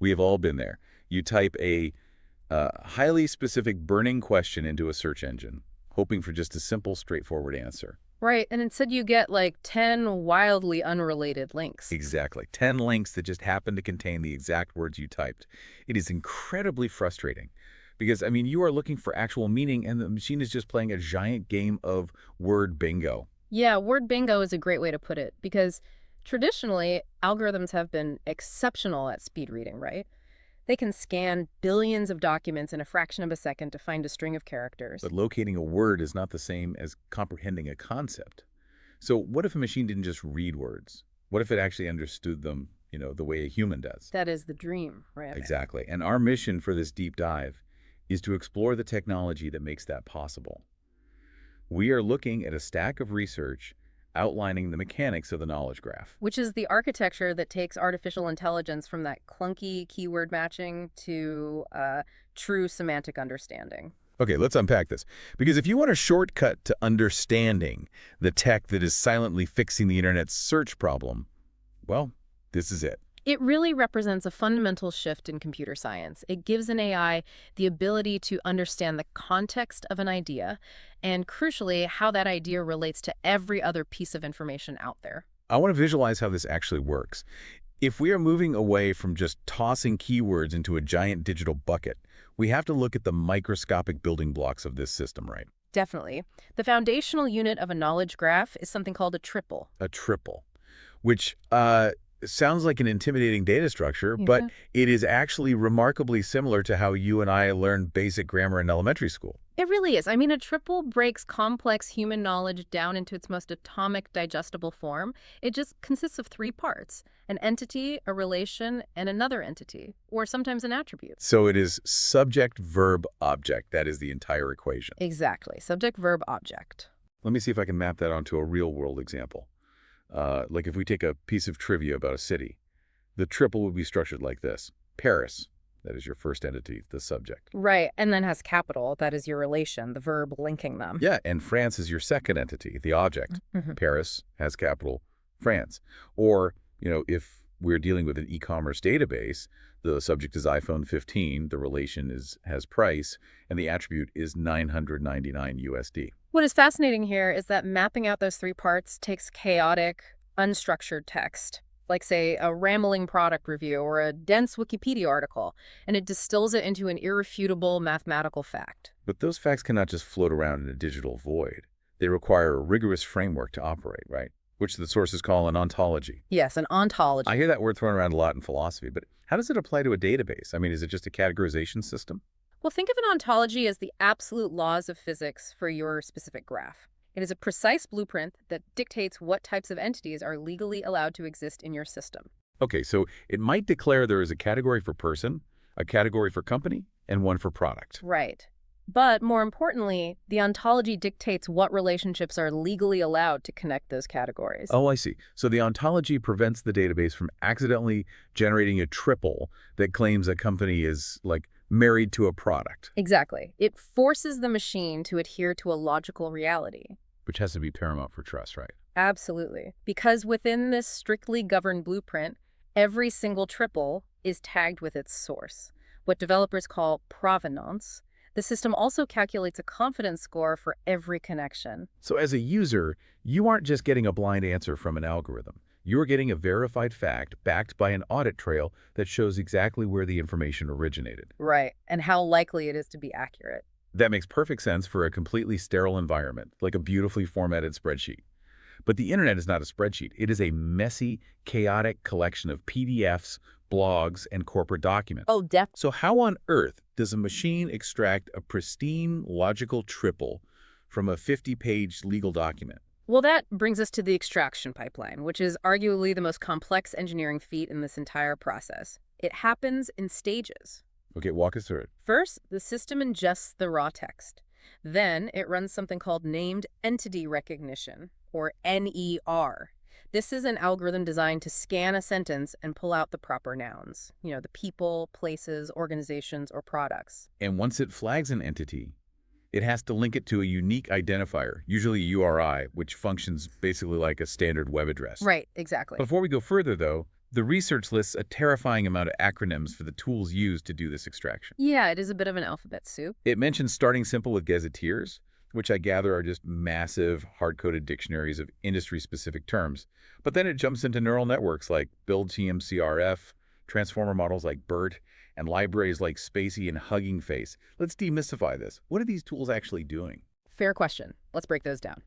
We have all been there. You type a highly specific burning question into a search engine, hoping for just a simple, straightforward answer. Right, and instead you get like 10 wildly unrelated links. Exactly. 10 links that just happen to contain the exact words you typed. It is incredibly frustrating because, I mean, you are looking for actual meaning and the machine is just playing a giant game of word bingo. Yeah, word bingo is a great way to put it because traditionally, algorithms have been exceptional at speed reading, right? They can scan billions of documents in a fraction of a second to find a string of characters. But locating a word is not the same as comprehending a concept. So what if a machine didn't just read words? What if it actually understood them, the way a human does? That is the dream, right? Exactly. And our mission for this deep dive is to explore the technology that makes that possible. We are looking at a stack of research outlining the mechanics of the knowledge graph. Which is the architecture that takes artificial intelligence from that clunky keyword matching to true semantic understanding. Okay, let's unpack this. Because if you want a shortcut to understanding the tech that is silently fixing the internet's search problem, well, this is it. It really represents a fundamental shift in computer science. It gives an AI the ability to understand the context of an idea and, crucially, how that idea relates to every other piece of information out there. I want to visualize how this actually works. If we are moving away from just tossing keywords into a giant digital bucket, we have to look at the microscopic building blocks of this system, right? Definitely. The foundational unit of a knowledge graph is something called a triple. A triple, which sounds like an intimidating data structure, Yeah. but it is actually remarkably similar to how you and I learned basic grammar in elementary school. It really is. I mean, a triple breaks complex human knowledge down into its most atomic, digestible form. It just consists of three parts: an entity, a relation, and another entity, or sometimes an attribute. So it is subject, verb, object. That is the entire equation. Exactly. Subject, verb, object. Let me see if I can map that onto a real-world example. Like if we take a piece of trivia about a city, the triple would be structured like this. Paris, that is your first entity, the subject. Right. And then has capital. That is your relation, the verb linking them. Yeah, and France is your second entity, the object. Mhm. Paris has capital France. Or, if we're dealing with an e-commerce database, the subject is iPhone 15, the relation has price, and the attribute is 999 USD. What is fascinating here is that mapping out those three parts takes chaotic, unstructured text, like, say, a rambling product review or a dense Wikipedia article, and it distills it into an irrefutable mathematical fact. But those facts cannot just float around in a digital void. They require a rigorous framework to operate, right? Which the sources call an ontology. Yes, an ontology. I hear that word thrown around a lot in philosophy, but how does it apply to a database? I mean, is it just a categorization system? Well, think of an ontology as the absolute laws of physics for your specific graph. It is a precise blueprint that dictates what types of entities are legally allowed to exist in your system. Okay, so it might declare there is a category for person, a category for company, and one for product. Right. But more importantly, the ontology dictates what relationships are legally allowed to connect those categories. Oh, I see. So the ontology prevents the database from accidentally generating a triple that claims a company is, like, married to a product. Exactly. It forces the machine to adhere to a logical reality. Which has to be paramount for trust, right? Absolutely. Because within this strictly governed blueprint, every single triple is tagged with its source, what developers call provenance. The system also calculates a confidence score for every connection. So as a user, you aren't just getting a blind answer from an algorithm. You're getting a verified fact backed by an audit trail that shows exactly where the information originated. Right. And how likely it is to be accurate. That makes perfect sense for a completely sterile environment, like a beautifully formatted spreadsheet. But the internet is not a spreadsheet. It is a messy, chaotic collection of PDFs, blogs, and corporate documents. Oh, definitely. So how on earth does a machine extract a pristine, logical triple from a 50-page legal document? Well, that brings us to the extraction pipeline, which is arguably the most complex engineering feat in this entire process. It happens in stages. Okay, walk us through it. First, the system ingests the raw text. Then it runs something called named entity recognition, or NER. This is an algorithm designed to scan a sentence and pull out the proper nouns, the people, places, organizations, or products. And once it flags an entity, it has to link it to a unique identifier, usually URI, which functions basically like a standard web address. Right, exactly. Before we go further, though, The research lists a terrifying amount of acronyms for the tools used to do this extraction. Yeah, it is a bit of an alphabet soup. It mentions starting simple with gazetteers, which I gather are just massive, hard-coded dictionaries of industry-specific terms. But then it jumps into neural networks like BuildTMCRF, transformer models like BERT, and libraries like Spacey and Hugging Face. Let's demystify this. What are these tools actually doing? Fair question. Let's break those down.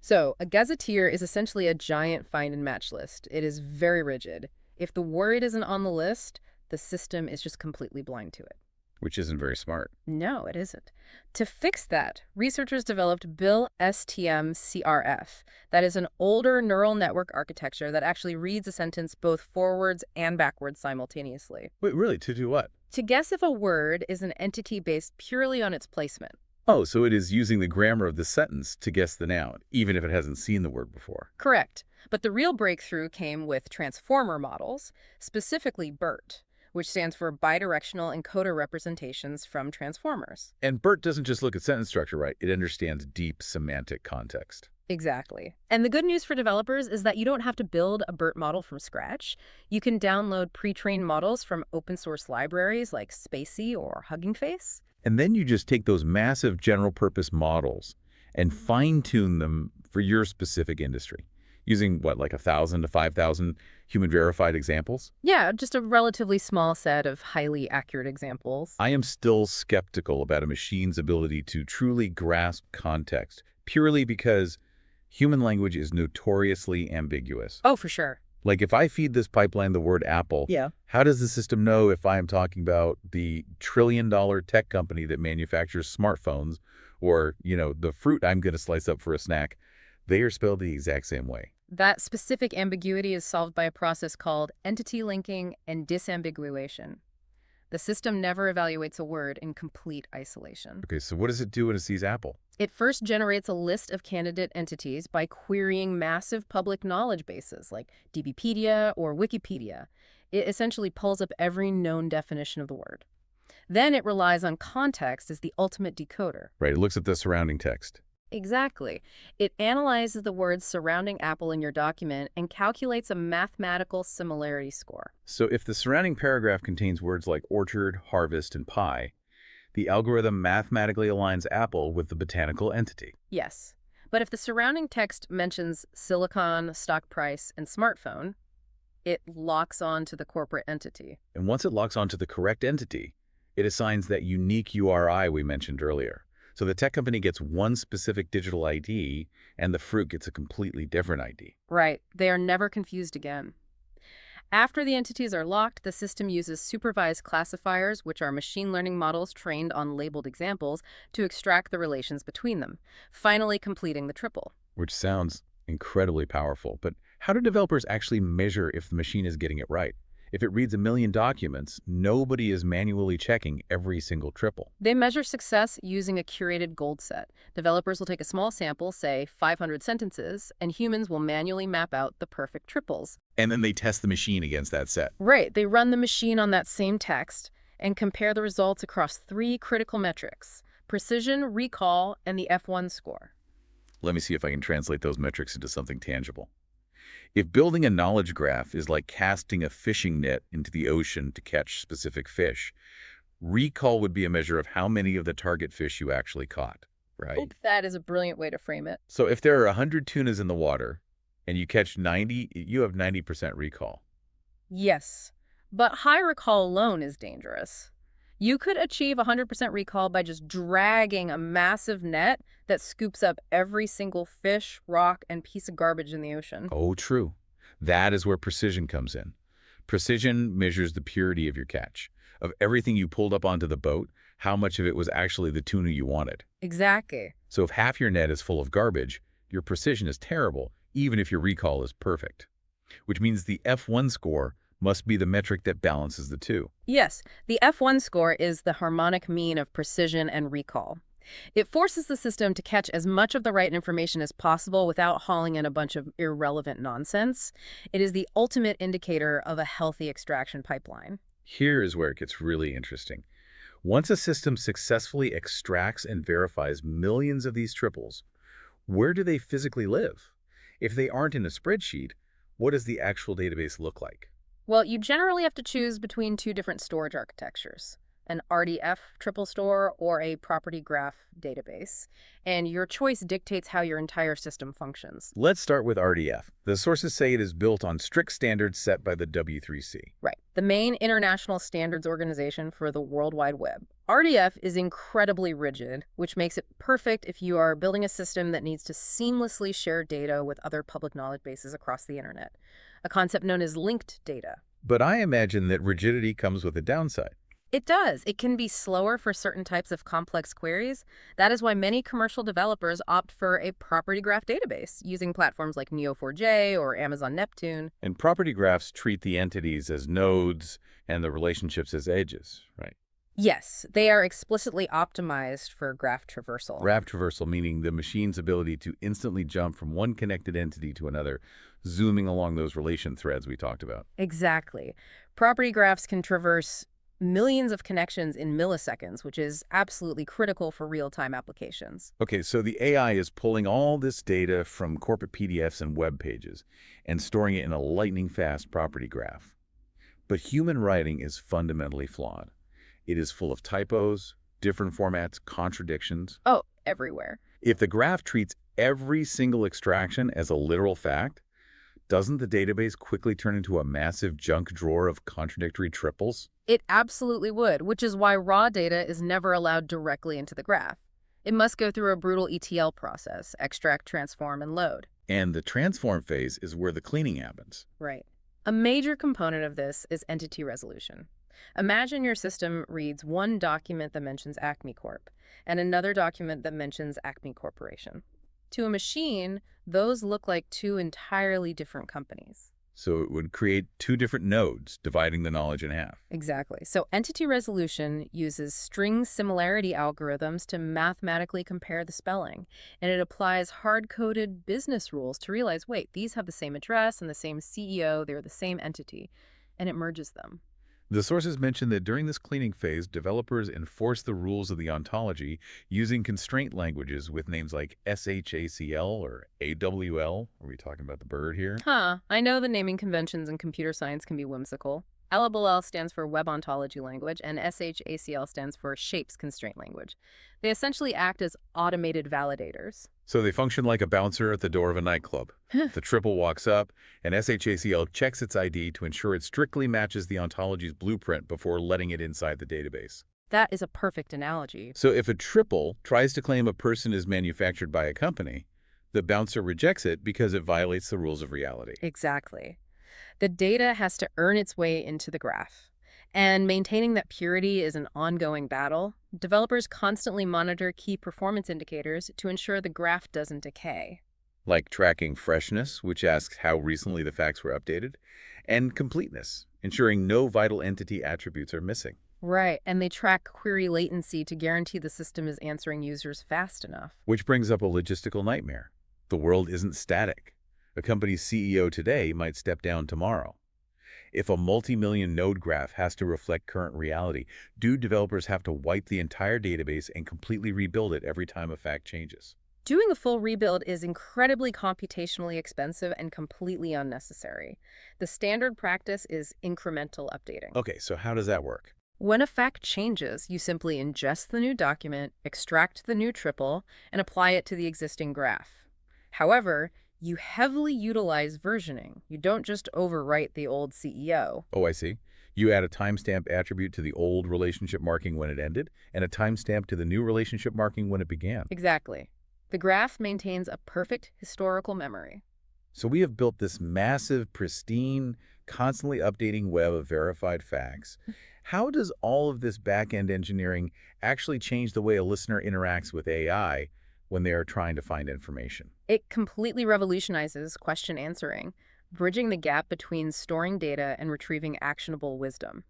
So, a gazetteer is essentially a giant find and match list. It is very rigid. If the word isn't on the list, the system is just completely blind to it. Which isn't very smart. No, it isn't. To fix that, researchers developed BuildSTM-CRF. That is an older neural network architecture that actually reads a sentence both forwards and backwards simultaneously. Wait, really? To do what? To guess if a word is an entity based purely on its placement. Oh, so it is using the grammar of the sentence to guess the noun, even if it hasn't seen the word before. Correct. But the real breakthrough came with transformer models, specifically BERT, which stands for bidirectional encoder representations from transformers. And BERT doesn't just look at sentence structure, right? It understands deep semantic context. Exactly. And the good news for developers is that you don't have to build a BERT model from scratch. You can download pre-trained models from open source libraries like Spacey or Hugging Face. And then you just take those massive general-purpose models and fine-tune them for your specific industry, using, what, like 1,000 to 5,000 human-verified examples? Yeah, just a relatively small set of highly accurate examples. I am still skeptical about a machine's ability to truly grasp context, purely because human language is notoriously ambiguous. Oh, for sure. Like if I feed this pipeline the word apple, Yeah. how does the system know if I am talking about the trillion-dollar tech company that manufactures smartphones or, the fruit I'm going to slice up for a snack? They are spelled the exact same way. That specific ambiguity is solved by a process called entity linking and disambiguation. The system never evaluates a word in complete isolation. Okay, so what does it do when it sees apple? It first generates a list of candidate entities by querying massive public knowledge bases like DBpedia or Wikipedia. It essentially pulls up every known definition of the word. Then it relies on context as the ultimate decoder. Right, it looks at the surrounding text. Exactly. It analyzes the words surrounding apple in your document and calculates a mathematical similarity score. So if the surrounding paragraph contains words like orchard, harvest, and pie, the algorithm mathematically aligns apple with the botanical entity. Yes. But if the surrounding text mentions silicon, stock price, and smartphone, it locks on to the corporate entity. And once it locks onto the correct entity, it assigns that unique URI we mentioned earlier. So the tech company gets one specific digital ID, and the fruit gets a completely different ID. Right. They are never confused again. After the entities are locked, the system uses supervised classifiers, which are machine learning models trained on labeled examples, to extract the relations between them, finally completing the triple. Which sounds incredibly powerful. But how do developers actually measure if the machine is getting it right? If it reads 1,000,000 documents, nobody is manually checking every single triple. They measure success using a curated gold set. Developers will take a small sample, say 500 sentences, and humans will manually map out the perfect triples. And then they test the machine against that set. Right. They run the machine on that same text and compare the results across 3 critical metrics: precision, recall, and the F1 score. Let me see if I can translate those metrics into something tangible. If building a knowledge graph is like casting a fishing net into the ocean to catch specific fish, recall would be a measure of how many of the target fish you actually caught, right? Oh, that is a brilliant way to frame it. So if there are 100 tunas in the water and you catch 90, you have 90% recall. Yes, but high recall alone is dangerous. You could achieve 100% recall by just dragging a massive net that scoops up every single fish, rock, and piece of garbage in the ocean. Oh, true. That is where precision comes in. Precision measures the purity of your catch. Of everything you pulled up onto the boat, how much of it was actually the tuna you wanted. Exactly. So if half your net is full of garbage, your precision is terrible, even if your recall is perfect. Which means the F1 score must be the metric that balances the two. Yes, the F1 score is the harmonic mean of precision and recall. It forces the system to catch as much of the right information as possible without hauling in a bunch of irrelevant nonsense. It is the ultimate indicator of a healthy extraction pipeline. Here is where it gets really interesting. Once a system successfully extracts and verifies millions of these triples, where do they physically live? If they aren't in a spreadsheet, what does the actual database look like? Well, you generally have to choose between two different storage architectures, an RDF triple store or a property graph database, and your choice dictates how your entire system functions. Let's start with RDF. The sources say it is built on strict standards set by the W3C. Right. The main international standards organization for the World Wide Web. RDF is incredibly rigid, which makes it perfect if you are building a system that needs to seamlessly share data with other public knowledge bases across the internet, a concept known as linked data. But I imagine that rigidity comes with a downside. It does. It can be slower for certain types of complex queries. That is why many commercial developers opt for a property graph database using platforms like Neo4j or Amazon Neptune. And property graphs treat the entities as nodes and the relationships as edges, right? Yes, they are explicitly optimized for graph traversal. Graph traversal meaning the machine's ability to instantly jump from one connected entity to another, zooming along those relation threads we talked about. Exactly. Property graphs can traverse millions of connections in milliseconds, which is absolutely critical for real-time applications. Okay, so the AI is pulling all this data from corporate PDFs and web pages and storing it in a lightning-fast property graph. But human writing is fundamentally flawed. It is full of typos, different formats, contradictions. Oh, everywhere. If the graph treats every single extraction as a literal fact, doesn't the database quickly turn into a massive junk drawer of contradictory triples? It absolutely would, which is why raw data is never allowed directly into the graph. It must go through a brutal ETL process, extract, transform, and load. And the transform phase is where the cleaning happens. Right. A major component of this is entity resolution. Imagine your system reads one document that mentions Acme Corp. and another document that mentions Acme Corporation. To a machine, those look like two entirely different companies. So it would create two different nodes, dividing the knowledge in half. Exactly. So entity resolution uses string similarity algorithms to mathematically compare the spelling, and it applies hard-coded business rules to realize, wait, these have the same address and the same CEO, they're the same entity, and it merges them. The sources mention that during this cleaning phase, developers enforce the rules of the ontology using constraint languages with names like SHACL or AWL. Are we talking about the bird here? I know the naming conventions in computer science can be whimsical. LWL stands for Web Ontology Language, and SHACL stands for Shapes Constraint Language. They essentially act as automated validators. So they function like a bouncer at the door of a nightclub. The triple walks up, and SHACL checks its ID to ensure it strictly matches the ontology's blueprint before letting it inside the database. That is a perfect analogy. So if a triple tries to claim a person is manufactured by a company, the bouncer rejects it because it violates the rules of reality. Exactly. The data has to earn its way into the graph. And maintaining that purity is an ongoing battle. Developers constantly monitor key performance indicators to ensure the graph doesn't decay. Like tracking freshness, which asks how recently the facts were updated, and completeness, ensuring no vital entity attributes are missing. Right, and they track query latency to guarantee the system is answering users fast enough. Which brings up a logistical nightmare. The world isn't static. A company's CEO today might step down tomorrow. If a multi-million node graph has to reflect current reality, do developers have to wipe the entire database and completely rebuild it every time a fact changes? Doing a full rebuild is incredibly computationally expensive and completely unnecessary. The standard practice is incremental updating. Okay, so how does that work? When a fact changes, you simply ingest the new document, extract the new triple, and apply it to the existing graph. However, you heavily utilize versioning. You don't just overwrite the old CEO. Oh, I see. You add a timestamp attribute to the old relationship marking when it ended, and a timestamp to the new relationship marking when it began. Exactly. The graph maintains a perfect historical memory. So we have built this massive, pristine, constantly updating web of verified facts. How does all of this back-end engineering actually change the way a listener interacts with AI when they are trying to find information? It completely revolutionizes question answering, bridging the gap between storing data and retrieving actionable wisdom.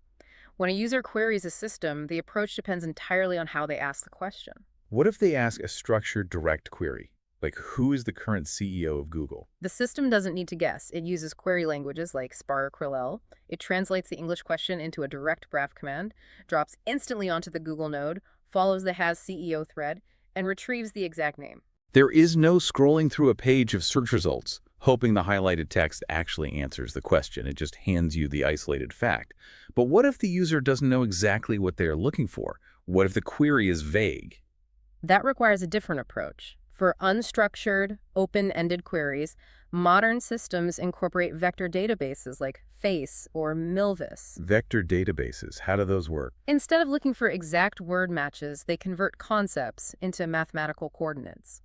When a user queries a system, the approach depends entirely on how they ask the question. What if they ask a structured direct query? Like, who is the current CEO of Google? The system doesn't need to guess. It uses query languages like Spar or Krillel. It translates the English question into a direct graph command, drops instantly onto the Google node, follows the has CEO thread, and retrieves the exact name. There is no scrolling through a page of search results, hoping the highlighted text actually answers the question. It just hands you the isolated fact. But what if the user doesn't know exactly what they're looking for? What if the query is vague? That requires a different approach. For unstructured, open-ended queries, modern systems incorporate vector databases like FACE or Milvus. Vector databases, how do those work? Instead of looking for exact word matches, they convert concepts into mathematical coordinates.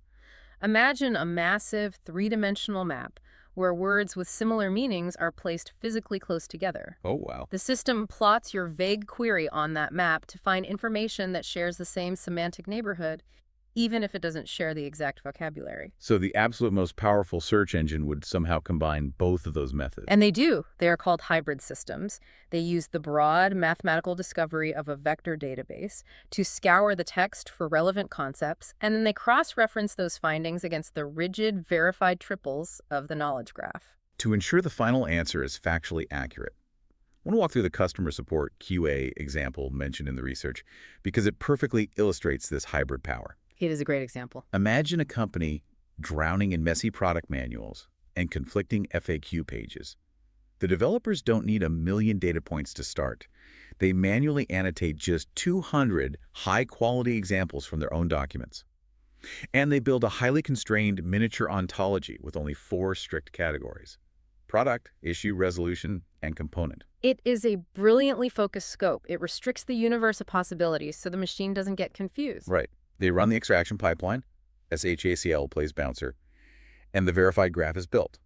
Imagine a massive three-dimensional map where words with similar meanings are placed physically close together. Oh, wow. The system plots your vague query on that map to find information that shares the same semantic neighborhood, even if it doesn't share the exact vocabulary. So the absolute most powerful search engine would somehow combine both of those methods. And they do. They are called hybrid systems. They use the broad mathematical discovery of a vector database to scour the text for relevant concepts, and then they cross-reference those findings against the rigid, verified triples of the knowledge graph. To ensure the final answer is factually accurate, I want to walk through the customer support QA example mentioned in the research because it perfectly illustrates this hybrid power. It is a great example. Imagine a company drowning in messy product manuals and conflicting FAQ pages. The developers don't need a million data points to start. They manually annotate just 200 high-quality examples from their own documents. And they build a highly constrained miniature ontology with only 4 strict categories: product, issue, resolution, and component. It is a brilliantly focused scope. It restricts the universe of possibilities so the machine doesn't get confused. Right. They run the extraction pipeline, SHACL plays bouncer, and the verified graph is built.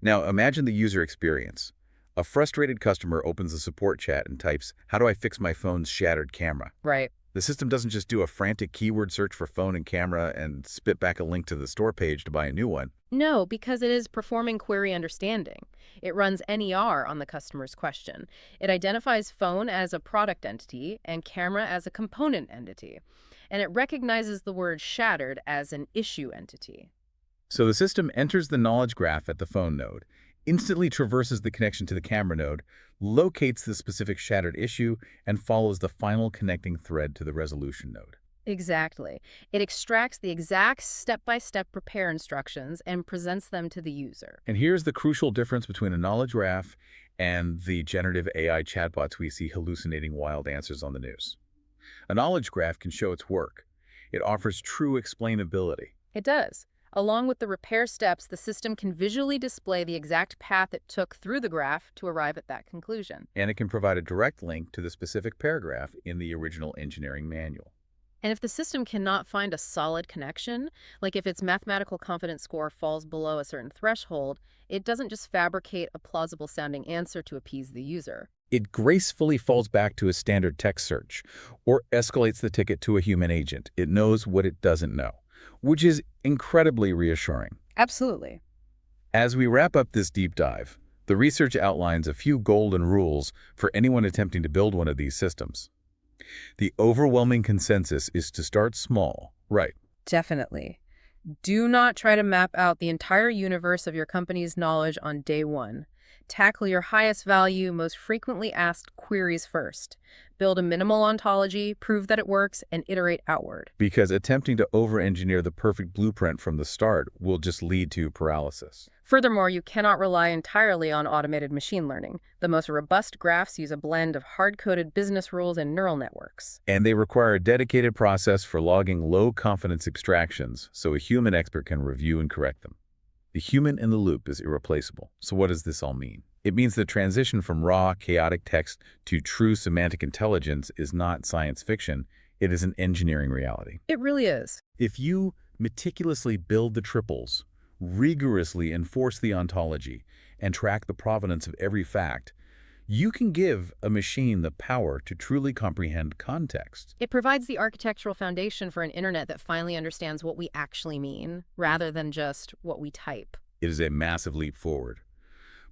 Now imagine the user experience. A frustrated customer opens the support chat and types, "How do I fix my phone's shattered camera?" Right. The system doesn't just do a frantic keyword search for phone and camera and spit back a link to the store page to buy a new one. No, because it is performing query understanding. It runs NER on the customer's question. It identifies phone as a product entity and camera as a component entity. And it recognizes the word shattered as an issue entity. So the system enters the knowledge graph at the phone node, instantly traverses the connection to the camera node, locates the specific shattered issue, and follows the final connecting thread to the resolution node. Exactly. It extracts the exact step-by-step repair instructions and presents them to the user. And here's the crucial difference between a knowledge graph and the generative AI chatbots we see hallucinating wild answers on the news. A knowledge graph can show its work. It offers true explainability. It does. Along with the repair steps, the system can visually display the exact path it took through the graph to arrive at that conclusion. And it can provide a direct link to the specific paragraph in the original engineering manual. And if the system cannot find a solid connection, like if its mathematical confidence score falls below a certain threshold, it doesn't just fabricate a plausible-sounding answer to appease the user. It gracefully falls back to a standard text search or escalates the ticket to a human agent. It knows what it doesn't know, which is incredibly reassuring. Absolutely. As we wrap up this deep dive, the research outlines a few golden rules for anyone attempting to build one of these systems. The overwhelming consensus is to start small, right? Definitely. Do not try to map out the entire universe of your company's knowledge on day one. Tackle your highest value, most frequently asked queries first. Build a minimal ontology, prove that it works, and iterate outward. Because attempting to over-engineer the perfect blueprint from the start will just lead to paralysis. Furthermore, you cannot rely entirely on automated machine learning. The most robust graphs use a blend of hard-coded business rules and neural networks. And they require a dedicated process for logging low-confidence abstractions so a human expert can review and correct them. The human in the loop is irreplaceable. So what does this all mean? It means the transition from raw, chaotic text to true semantic intelligence is not science fiction. It is an engineering reality. It really is. If you meticulously build the triples, rigorously enforce the ontology, and track the provenance of every fact, you can give a machine the power to truly comprehend context. It provides the architectural foundation for an internet that finally understands what we actually mean, rather than just what we type. It is a massive leap forward.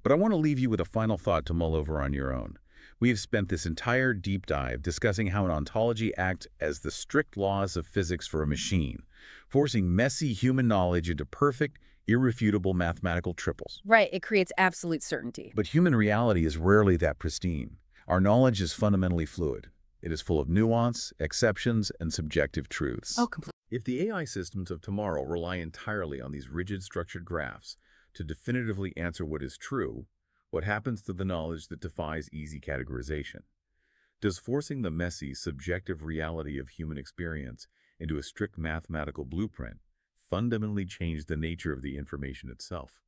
But I want to leave you with a final thought to mull over on your own. We have spent this entire deep dive discussing how an ontology acts as the strict laws of physics for a machine, forcing messy human knowledge into perfect, irrefutable mathematical triples. Right, it creates absolute certainty. But human reality is rarely that pristine. Our knowledge is fundamentally fluid. It is full of nuance, exceptions, and subjective truths. Oh, completely. If the AI systems of tomorrow rely entirely on these rigid structured graphs, to definitively answer what is true, what happens to the knowledge that defies easy categorization? Does forcing the messy, subjective reality of human experience into a strict mathematical blueprint fundamentally change the nature of the information itself?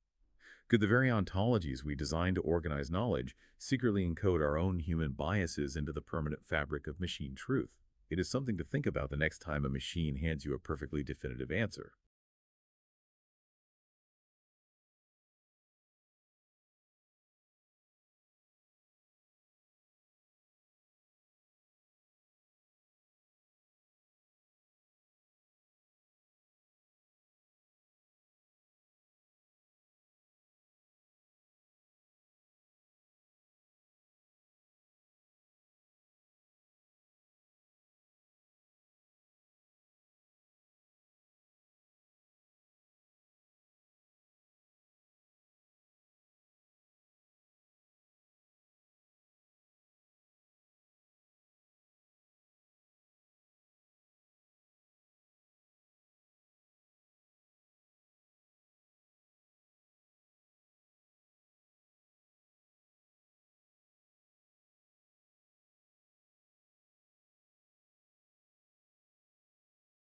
Could the very ontologies we design to organize knowledge secretly encode our own human biases into the permanent fabric of machine truth? It is something to think about the next time a machine hands you a perfectly definitive answer.